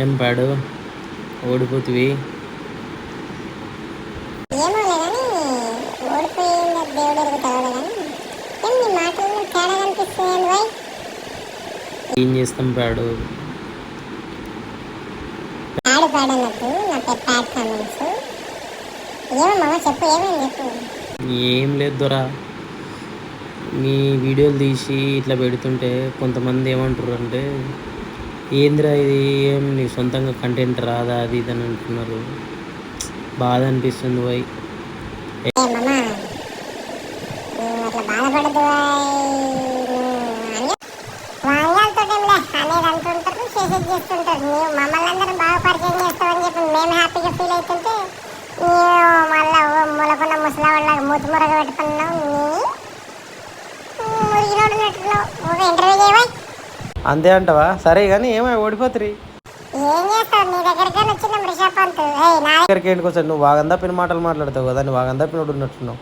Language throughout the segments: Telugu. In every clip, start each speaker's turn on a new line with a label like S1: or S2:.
S1: ఏం పాడు ఓడిపోతుంది. ఏం చేస్తాం పాడు? ఏం లేదు దొరా, మీ వీడియోలు తీసి ఇట్లా పెడుతుంటే కొంతమంది ఏమంటారు అంటే, ఏంద్రా ఇది, ఏం నీ సొంతంగా కంటెంట్ రాదా అది ఇది అని అంటున్నారు. బాధ అనిపిస్తుంది పోయి. అంతే అంటవా? సరే కానీ ఏమో ఓడిపోతుంది. దగ్గరికి ఏంటి కోసం నువ్వు వాగందా పిన మాటలు మాట్లాడతావు కదా, నువ్వు వాగందా పినోడు ఉన్నట్టున్నావు.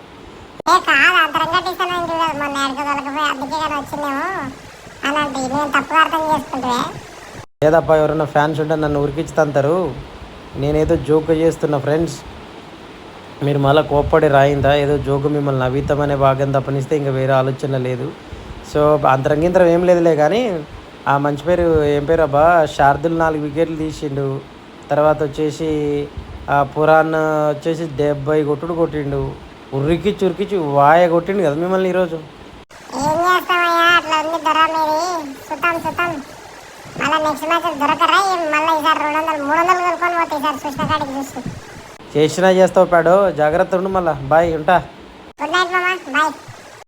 S1: లేదప్పా, ఎవరైనా ఫ్యాన్స్ ఉంటే నన్ను ఉరికించుతంటారు. నేనేదో జోక్ చేస్తున్నా ఫ్రెండ్స్, మీరు మళ్ళీ కోప్పడి రాయిందా? ఏదో జోకు మిమ్మల్ని నవ్వుతామనే భాగం తప్పనిస్తే ఇంకా వేరే ఆలోచన లేదు. సో అంతరంగింతరం ఏం లేదులే కానీ, ఆ మంచి పేరు ఏం పేరు అబ్బా, శార్దుల్ 4 వికెట్లు తీసిండు. తర్వాత వచ్చేసి పురాణ్ వచ్చేసి 70 కొట్టుడు కొట్టిండు. ఉరికిచ్చి వాయ కొట్టిండు కదా మిమ్మల్ని ఈరోజు. చేసినా చేస్తావు పాడు, జాగ్రత్త ఉండు. మళ్ళీ బాయ్, ఉంటా.